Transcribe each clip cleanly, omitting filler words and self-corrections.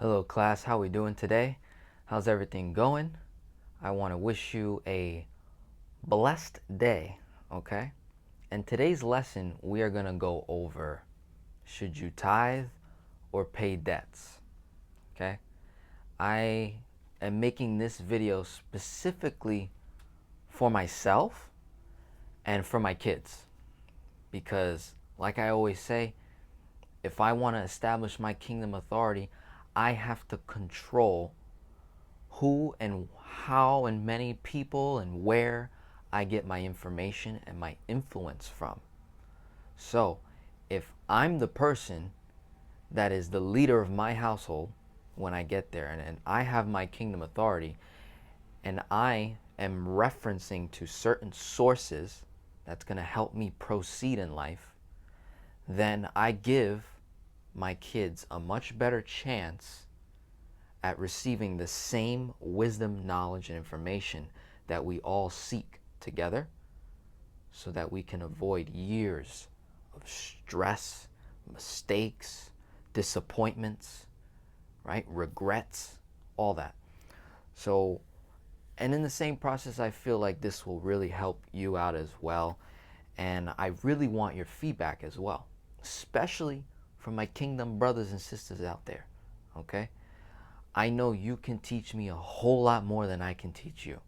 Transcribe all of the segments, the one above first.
Hello class, how we doing today? How's everything going? I want to wish you a blessed day, okay? In today's lesson, we are going to go over should you tithe or pay debts, okay? I am making this video specifically for myself and for my kids because like I always say, if I want to establish my kingdom authority, I have to control who and how and many people and where I get my information and my influence from. So if I'm the person that is the leader of my household when I get there, and I have my kingdom authority, and I am referencing to certain sources that's going to help me proceed in life, then I give my kids a much better chance at receiving the same wisdom, knowledge, and information that we all seek together so that we can avoid years of stress, mistakes, disappointments, right? Regrets, all that. So, and in the same process, I feel like this will really help you out as well. And I really want your feedback as well, especially from my kingdom brothers and sisters out there, okay? I know you can teach me a whole lot more than I can teach you,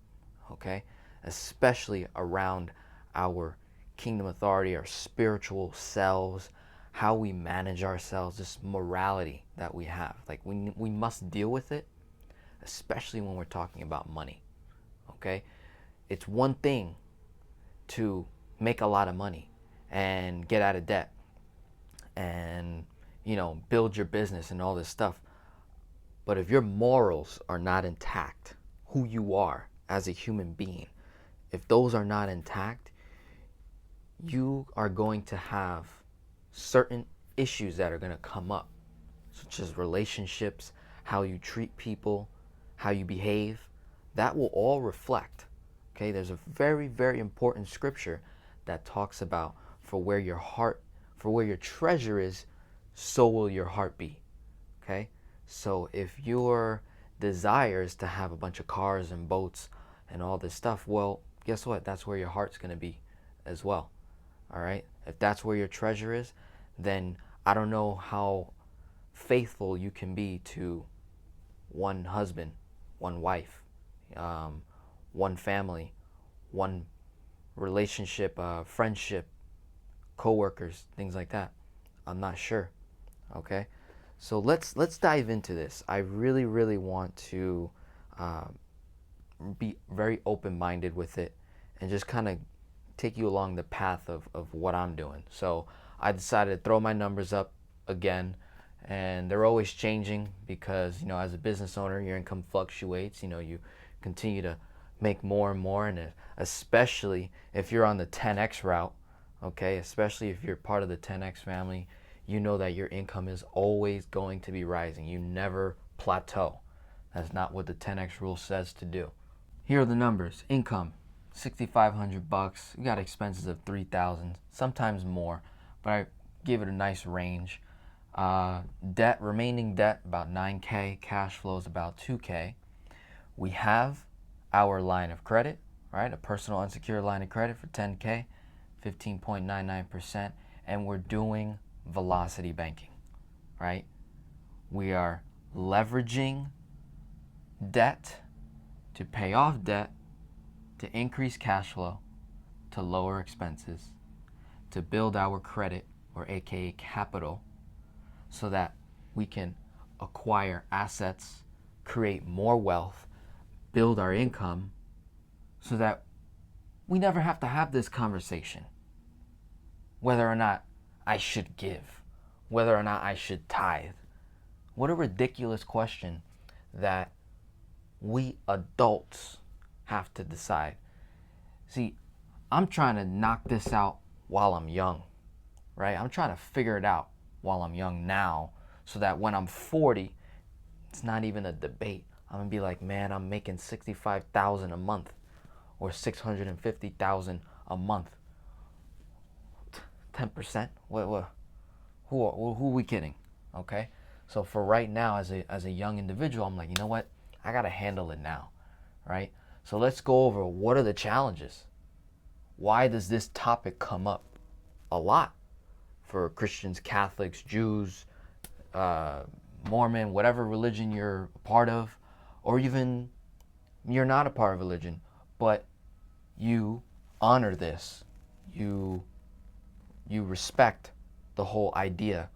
okay? Especially around our kingdom authority, our spiritual selves, how we manage ourselves, this morality that we have. Like we must deal with it, especially when we're talking about money, okay? It's one thing to make a lot of money and get out of debt and, build your business and all this stuff. But if your morals are not intact, who you are as a human being, if those are not intact, you are going to have certain issues that are going to come up, such as relationships, how you treat people, how you behave. That will all reflect. Okay, there's a very, very important scripture that talks about for where your treasure is, so will your heart be. Okay? So if your desire is to have a bunch of cars and boats and all this stuff, well, guess what? That's where your heart's going to be as well. All right? If that's where your treasure is, then I don't know how faithful you can be to one husband, one wife, one family, one relationship, friendship, co-workers, things like that. I'm not sure. Okay? So let's dive into this. I really, really want to be very open-minded with it and just kind of take you along the path of what I'm doing. So I decided to throw my numbers up again, and they're always changing because, as a business owner, your income fluctuates. You continue to make more and more, and especially if you're on the 10X route, okay, especially if you're part of the 10X family, you know that your income is always going to be rising. You never plateau. That's not what the 10X rule says to do. Here are the numbers. Income, $6,500. We got expenses of $3,000, sometimes more, but I give it a nice range. Debt, remaining debt, about $9K. Cash flows about $2K. We have our line of credit, right? A personal unsecured line of credit for $10K, 15.99%, and we're doing velocity banking, right? We are leveraging debt to pay off debt, to increase cash flow, to lower expenses, to build our credit, or AKA capital, so that we can acquire assets, create more wealth, build our income, so that we never have to have this conversation whether or not I should give, whether or not I should tithe. What a ridiculous question that we adults have to decide. See, I'm trying to knock this out while I'm young, right? I'm trying to figure it out while I'm young now so that when I'm 40, it's not even a debate. I'm going to be like, man, I'm making $65,000 a month or $650,000 a month. 10%? Who are we kidding? Okay? So for right now, as a young individual, I'm like, you know what? I got to handle it now, right? So let's go over what are the challenges. Why does this topic come up a lot for Christians, Catholics, Jews, Mormon, whatever religion you're a part of, or even you're not a part of religion, but you honor this, you respect the whole idea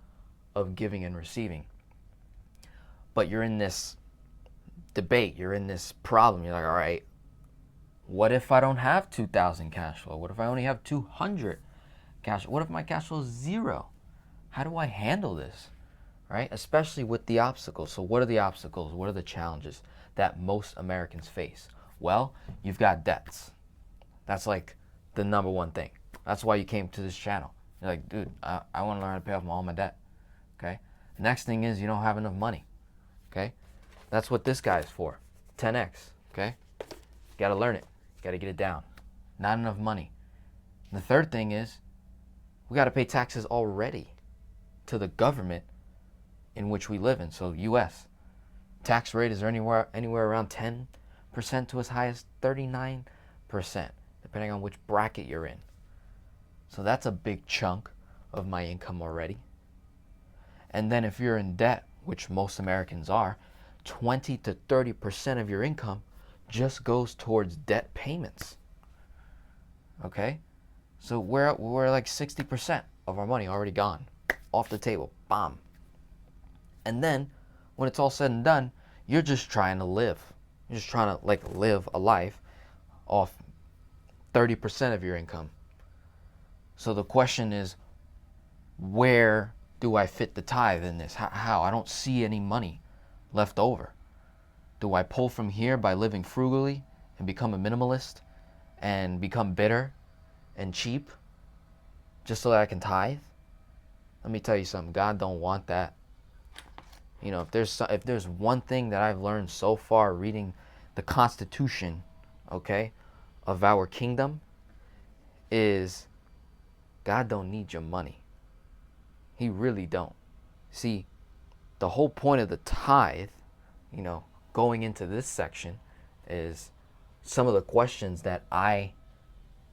of giving and receiving. But you're in this debate, you're in this problem. You're like, all right, what if I don't have 2,000 cash flow? What if I only have 200 cash flow? What if my cash flow is zero? How do I handle this? Right? Especially with the obstacles. So what are the obstacles? What are the challenges that most Americans face? Well, you've got debts. That's like the number one thing. That's why you came to this channel. You're like, dude, I want to learn how to pay off all my debt. Okay? The next thing is you don't have enough money. Okay? That's what this guy is for. 10x. Okay? You got to learn it. You got to get it down. Not enough money. And the third thing is we got to pay taxes already to the government in which we live in. So U.S. tax rate is anywhere around 10% to as high as 39%, depending on which bracket you're in. So that's a big chunk of my income already. And then if you're in debt, which most Americans are, 20 to 30% of your income just goes towards debt payments. Okay? So we're like 60% of our money already gone off the table. Bam. And then when it's all said and done, you're just trying to live. You're just trying to like live a life off 30% of your income. So the question is, where do I fit the tithe in this? How? I don't see any money left over. Do I pull from here by living frugally and become a minimalist and become bitter and cheap just so that I can tithe? Let me tell you something. God don't want that. You know, if there's one thing that I've learned so far reading the Constitution, okay, of our kingdom, is God don't need your money. He really don't. See, the whole point of the tithe, you know, going into this section, is some of the questions that I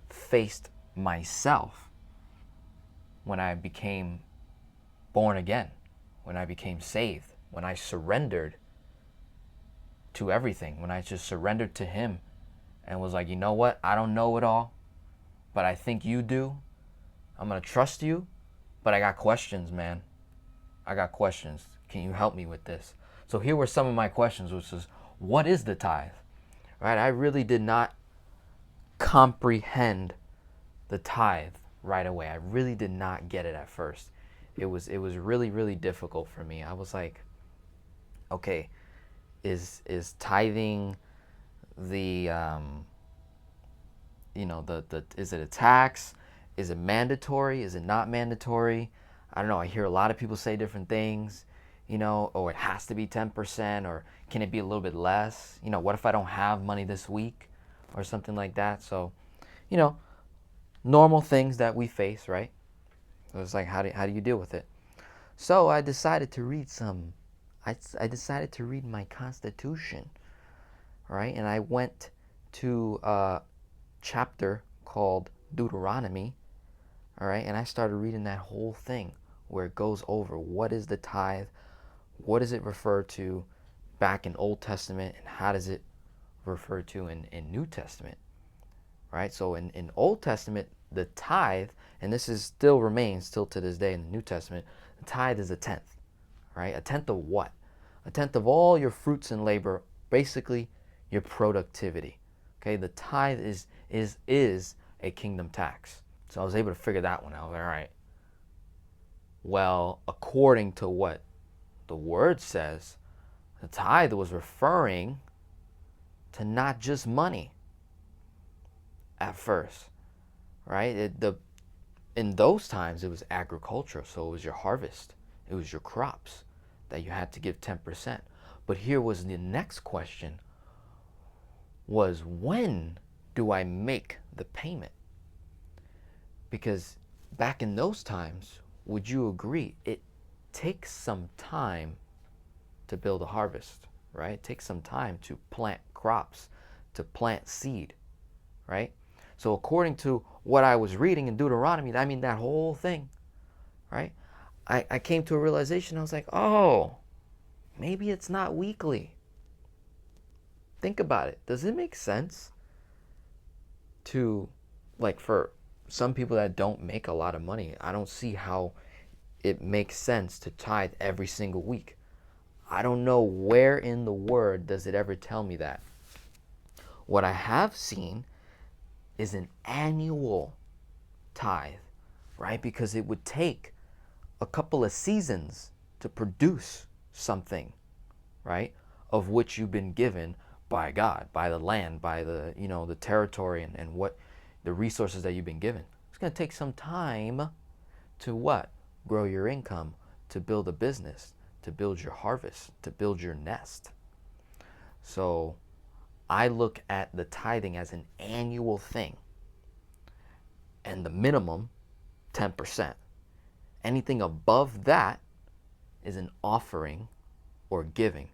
faced myself when I became born again, when I became saved, when I surrendered to everything, when I just surrendered to Him and was like, you know what? I don't know it all, but I think you do. I'm going to trust you, but I got questions, man. I got questions. Can you help me with this? So here were some of my questions, which is, what is the tithe? Right? I really did not comprehend the tithe right away. I really did not get it at first. It was really, really difficult for me. I was like, okay, is tithing the is it a tax? Is it mandatory? Is it not mandatory? I don't know. I hear a lot of people say different things, you know, or it has to be 10%, or can it be a little bit less? You know, what if I don't have money this week or something like that? So, you know, normal things that we face, right? So it's like, how do you deal with it? So I decided to read I decided to read my Constitution, right? And I went to a chapter called Deuteronomy, all right? And I started reading that whole thing where it goes over what is the tithe, what does it refer to back in Old Testament, and how does it refer to in New Testament, right? So in Old Testament, the tithe, and this is still remains till to this day in the New Testament, the tithe is a tenth, right? A tenth of what? A tenth of all your fruits and labor, basically your productivity. Okay, the tithe is a kingdom tax. So I was able to figure that one out. All right. Well, according to what the word says, the tithe was referring to not just money at first, right? In those times, it was agriculture, so it was your harvest. It was your crops that you had to give 10%. But here was the next question, was when do I make the payment? Because back in those times, would you agree, it takes some time to build a harvest, right? It takes some time to plant crops, to plant seed, right? So according to what I was reading in Deuteronomy, I mean that whole thing, right? I came to a realization. I was like, oh, maybe it's not weekly. Think about it. Does it make sense to, like, for some people that don't make a lot of money, I don't see how it makes sense to tithe every single week. I don't know where in the word does it ever tell me that. What I have seen is an annual tithe, right? Because it would take a couple of seasons to produce something, right? Of which you've been given by God, by the land, by the, the territory and what the resources that you've been given. It's going to take some time to what? Grow your income, to build a business, to build your harvest, to build your nest. So I look at the tithing as an annual thing. And the minimum, 10%. Anything above that is an offering or giving.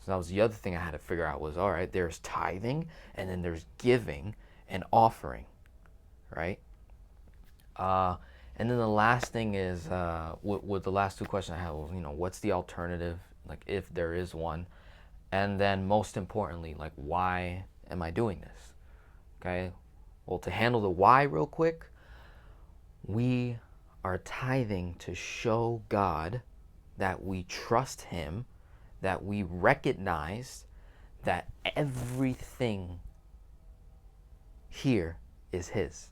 So that was the other thing I had to figure out was, all right, there's tithing and then there's giving and offering, right? And then the last thing is, with the last two questions I had was, what's the alternative, like if there is one? And then most importantly, like, why am I doing this? Okay, well, to handle the why real quick, we are tithing to show God that we trust Him, that we recognize that everything here is His.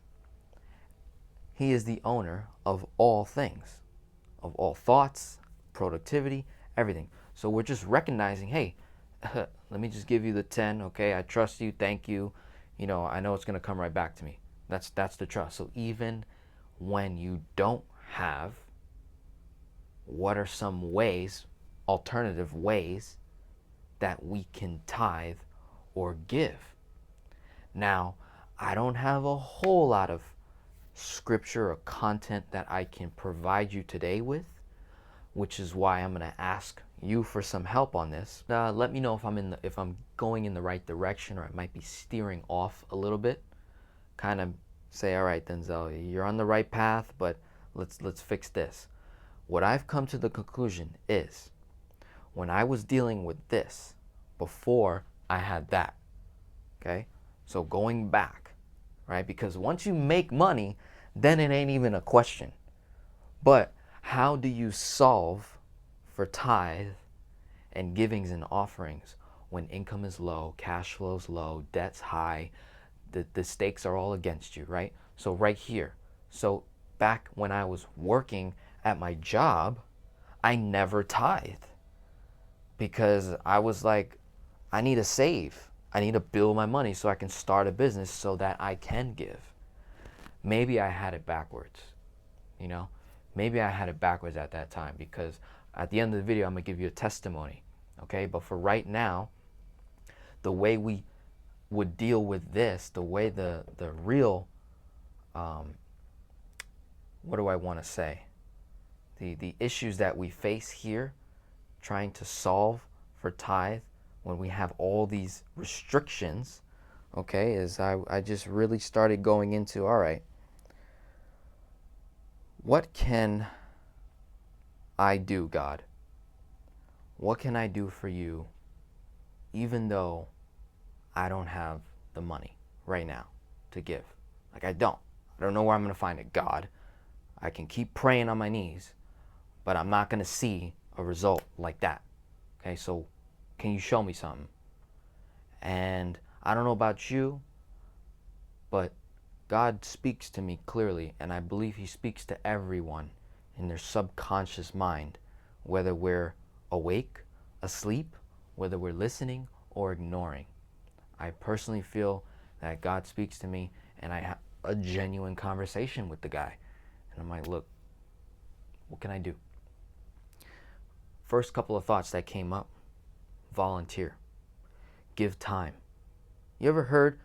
He is the owner of all things, of all thoughts, productivity, everything. So we're just recognizing, hey, let me just give you the 10, okay? I trust you, thank you. I know it's going to come right back to me. That's the trust. So even when you don't have, what are some ways, alternative ways, that we can tithe or give? Now, I don't have a whole lot of scripture or content that I can provide you today with, which is why I'm going to ask you for some help on this. Let me know if I'm going in the right direction, or I might be steering off a little bit. Kind of say, all right, Denzel, you're on the right path, but let's fix this. What I've come to the conclusion is, when I was dealing with this before I had that, okay? So going back, right? Because once you make money, then it ain't even a question. But how do you solve for tithe and givings and offerings when income is low, cash flow is low, debt's high, the stakes are all against you, right? So right here. So back when I was working at my job, I never tithed because I was like, I need to save. I need to build my money so I can start a business so that I can give. Maybe I had it backwards, Maybe I had it backwards at that time, because at the end of the video, I'm going to give you a testimony, okay? But for right now, the way we would deal with this, the way the real, what do I want to say? The issues that we face here, trying to solve for tithe when we have all these restrictions, okay, is I just really started going into, all right, what can I do, God? What can I do for you, even though I don't have the money right now to give? Like, I don't know where I'm going to find it, God. I can keep praying on my knees, but I'm not going to see a result like that. Okay, so can you show me something? And I don't know about you, but God speaks to me clearly, and I believe He speaks to everyone in their subconscious mind, whether we're awake, asleep, whether we're listening or ignoring. I personally feel that God speaks to me, and I have a genuine conversation with the guy. And I'm like, look, what can I do? First couple of thoughts that came up: volunteer, give time. You ever heard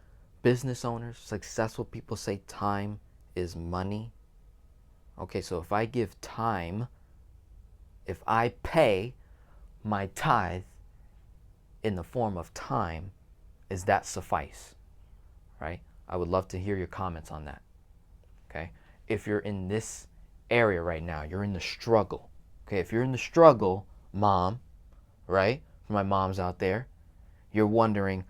business owners, successful people say time is money? Okay, so if I give time, if I pay my tithe in the form of time, is that suffice, right? I would love to hear your comments on that, okay? If you're in this area right now, you're in the struggle, okay? If you're in the struggle, mom, right? For my moms out there, you're wondering,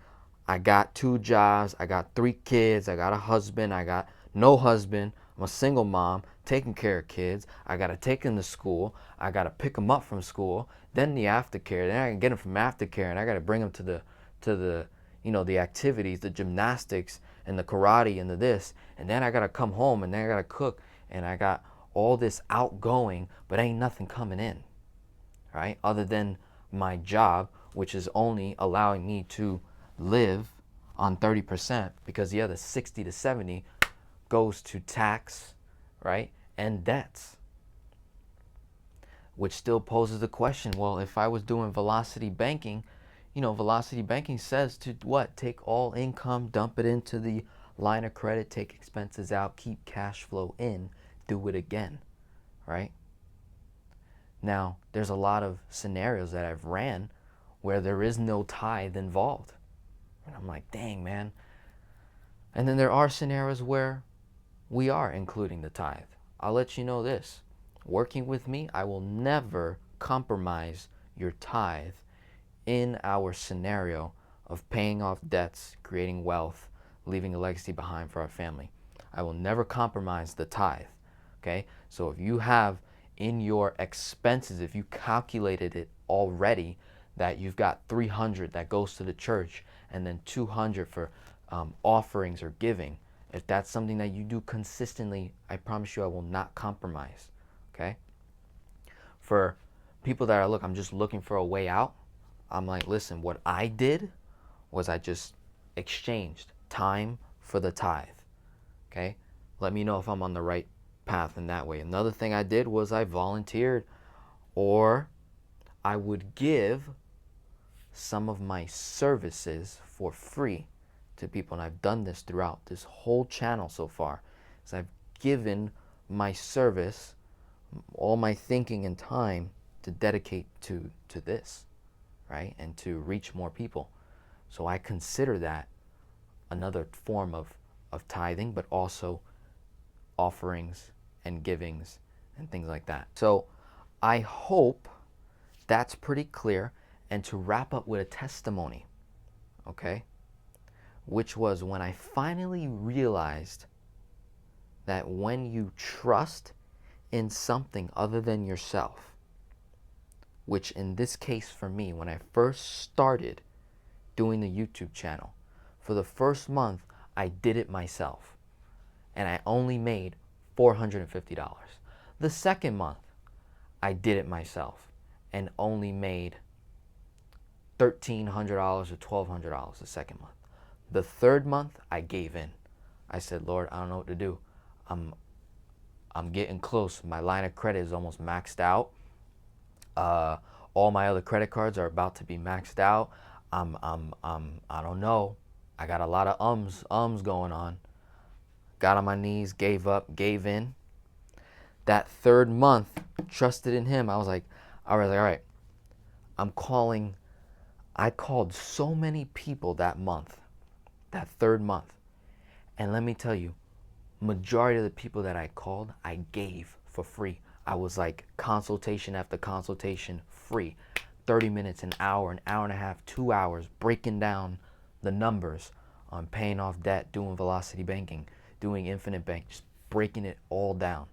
I got 2 jobs, I got 3 kids, I got a husband, I got no husband, I'm a single mom, taking care of kids, I gotta take them to school, I gotta pick them up from school, then the aftercare, then I can get them from aftercare, and I gotta bring them to the the activities, the gymnastics and the karate and the this, and then I gotta come home and then I gotta cook, and I got all this outgoing, but ain't nothing coming in, right? Other than my job, which is only allowing me to live on 30%, because the other 60 to 70 goes to tax, right? And debts. Which still poses the question, well, if I was doing velocity banking, velocity banking says to what? Take all income, dump it into the line of credit, take expenses out, keep cash flow in, do it again, right? Now, there's a lot of scenarios that I've ran where there is no tithe involved. And I'm like, dang, man. And then there are scenarios where we are including the tithe. I'll let you know this. Working with me, I will never compromise your tithe in our scenario of paying off debts, creating wealth, leaving a legacy behind for our family. I will never compromise the tithe, okay? So if you have in your expenses, if you calculated it already, that you've got 300 that goes to the church and then 200 for offerings or giving, if that's something that you do consistently, I promise you I will not compromise, okay? For people that are, look, I'm just looking for a way out, I'm like, listen, what I did was I just exchanged time for the tithe, okay? Let me know if I'm on the right path in that way. Another thing I did was I volunteered, or I would give some of my services for free to people, and I've done this throughout this whole channel so far. So I've given my service, all my thinking and time to dedicate to this, right? And to reach more people. So I consider that another form of tithing, but also offerings and givings and things like that. So I hope that's pretty clear. And to wrap up with a testimony, okay? Which was when I finally realized that when you trust in something other than yourself, which in this case for me, when I first started doing the YouTube channel, for the first month, I did it myself. And I only made $450. The second month, I did it myself and only made $1,300 or $1,200 the second month. The third month, I gave in. I said, Lord, I don't know what to do. I'm getting close. My line of credit is almost maxed out. All my other credit cards are about to be maxed out. I don't know. I got a lot of ums going on. Got on my knees, gave up, gave in. That third month, trusted in him. I was like, all right, I called so many people that month, that third month. And let me tell you, majority of the people that I called, I gave for free. I was like consultation after consultation, free. 30 minutes, an hour and a half, 2 hours, breaking down the numbers on paying off debt, doing velocity banking, doing infinite bank, just breaking it all down.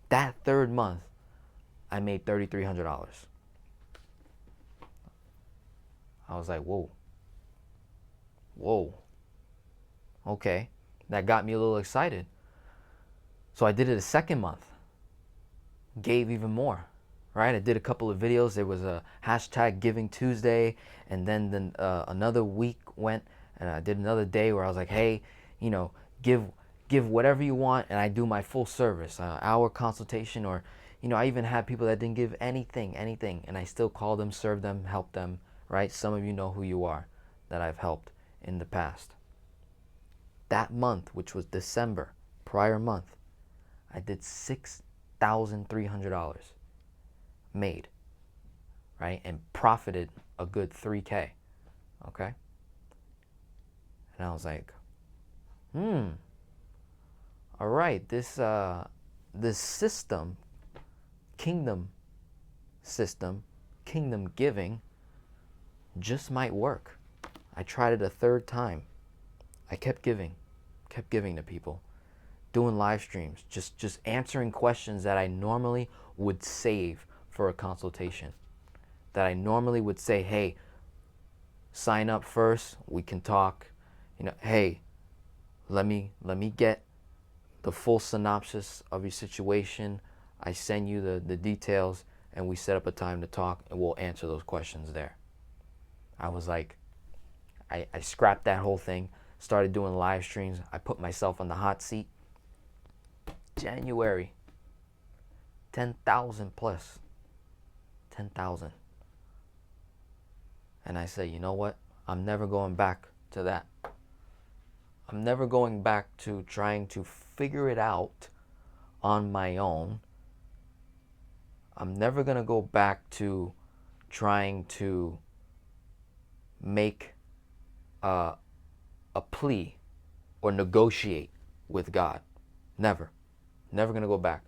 That third month, I made $3,300. I was like, whoa, okay. That got me a little excited. So I did it a second month, gave even more, right? I did a couple of videos. There was a hashtag Giving Tuesday, and then another week went, and I did another day where I was like, hey, give whatever you want, and I do my full service, hour consultation, or, I even had people that didn't give anything, and I still called them, served them, helped them, right? Some of you know who you are that I've helped in the past. That month, which was December, prior month, I did $6,300 made. right? And profited a good 3K, okay? And I was like, all right, this system, kingdom system, kingdom giving, just might work. I tried it a third time. I kept giving to people, doing live streams, just answering questions that I normally would save for a consultation, that I normally would say, hey, sign up first, we can talk, hey, let me get the full synopsis of your situation. I send you the details, and we set up a time to talk, and we'll answer those questions there. I was like, I scrapped that whole thing, started doing live streams. I put myself on the hot seat. January, 10,000 plus, 10,000. And I said, you know what? I'm never going back to that. I'm never going back to trying to figure it out on my own. I'm never going to go back to trying to make a plea or negotiate with God. Never going to go back.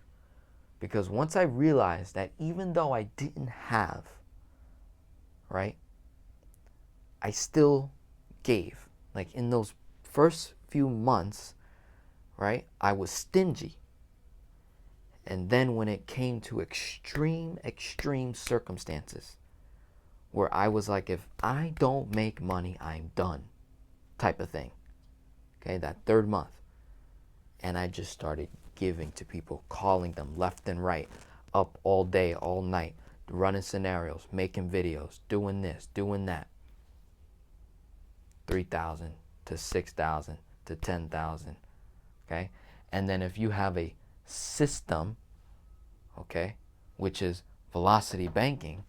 Because once I realized that even though I didn't have, right, I still gave. Like in those first few months, right, I was stingy. And then when it came to extreme circumstances, where I was like, if I don't make money, I'm done, type of thing. Okay, that third month. And I just started giving to people, calling them left and right, up all day, all night, running scenarios, making videos, doing this, doing that. 3,000 to 6,000 to 10,000, okay? And then if you have a system, okay, which is velocity banking,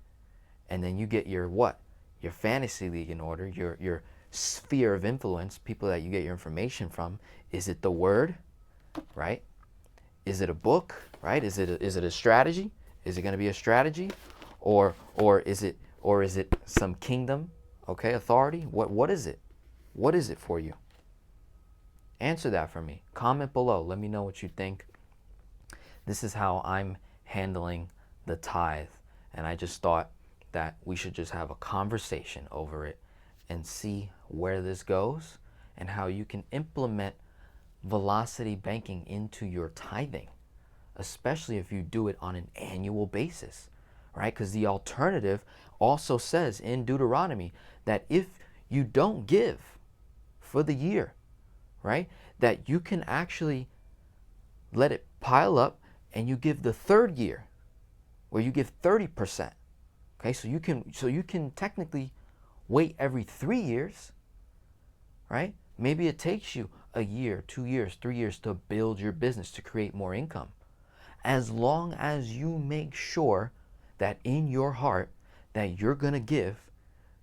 and then you get your what? Your fantasy league in order, your sphere of influence, people that you get your information from. Is it the word, right? Is it a book, right? Is it a strategy? Is it going to be a strategy, or is it some kingdom, okay, authority? What is it? What is it for you? Answer that for me. Comment below. Let me know what you think. This is how I'm handling the tithe, and I just thought that we should just have a conversation over it and see where this goes and how you can implement velocity banking into your tithing, especially if you do it on an annual basis, right? Because the alternative also says in Deuteronomy that if you don't give for the year, right, that you can actually let it pile up and you give the third year where you give 30%. Okay, so you can technically wait every 3 years, right? Maybe it takes you a year, 2 years, 3 years to build your business, to create more income. As long as you make sure that in your heart that you're going to give,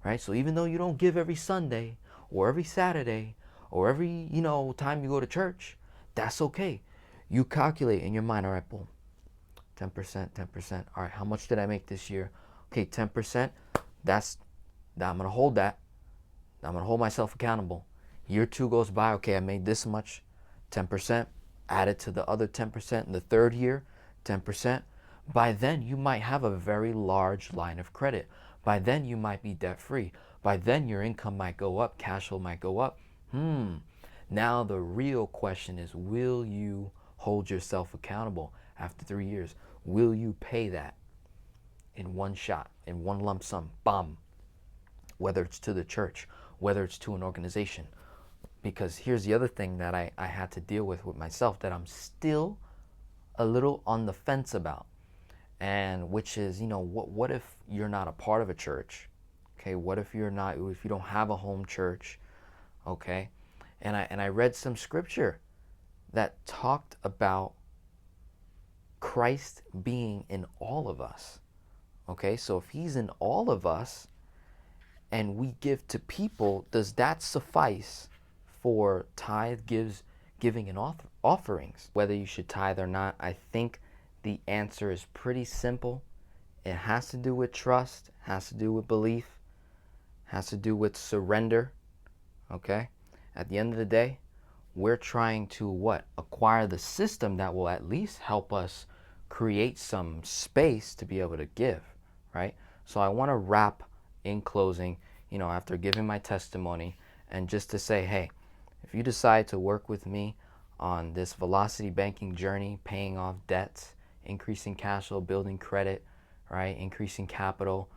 right? So even though you don't give every Sunday or every Saturday or every, time you go to church, that's okay. You calculate in your mind, all right, boom, 10%, 10%. All right, how much did I make this year? Okay, 10%. I'm going to hold that. I'm going to hold myself accountable. Year 2 goes by. Okay, I made this much, 10%. Add it to the other 10% in the third year, 10%. By then, you might have a very large line of credit. By then, you might be debt free. By then, your income might go up. Cash flow might go up. Now, the real question is, will you hold yourself accountable after 3 years? Will you pay that in one shot, in one lump sum? Bam. Whether it's to the church, whether it's to an organization. Because here's the other thing that I had to deal with myself that I'm still a little on the fence about. And which is, what if you're not a part of a church? Okay, what if you don't have a home church? Okay, and I read some scripture that talked about Christ being in all of us. Okay, so if he's in all of us and we give to people, does that suffice for giving and offerings? Whether you should tithe or not, I think the answer is pretty simple It has to do with trust, has to do with belief, has to do with surrender, okay? At the end of the day, we're trying to what? Acquire the system that will at least help us create some space to be able to give, right? So I want to wrap in closing, after giving my testimony, and just to say, hey, if you decide to work with me on this velocity banking journey, paying off debts, increasing cash flow, building credit, right? Increasing capital,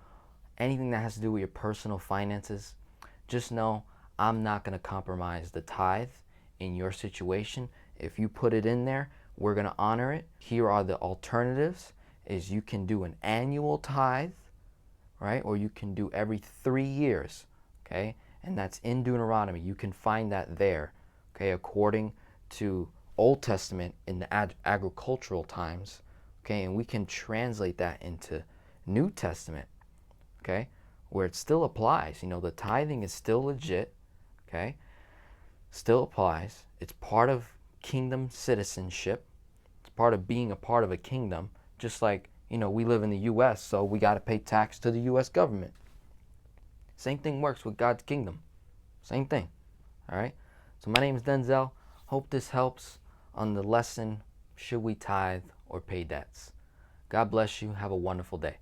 anything that has to do with your personal finances, just know I'm not going to compromise the tithe in your situation. If you put it in there, we're going to honor it. Here are the alternatives is you can do an annual tithe, right? Or you can do every 3 years, okay? And that's in Deuteronomy. You can find that there, okay? According to Old Testament in the agricultural times, okay? And we can translate that into New Testament, okay? Where it still applies. The tithing is still legit, okay? Still applies. It's part of kingdom citizenship. It's part of being a part of a kingdom, just like, we live in the U.S., so we got to pay tax to the U.S. government. Same thing works with God's kingdom. Same thing, all right? So my name is Denzel. Hope this helps on the lesson, should we tithe or pay debts? God bless you. Have a wonderful day.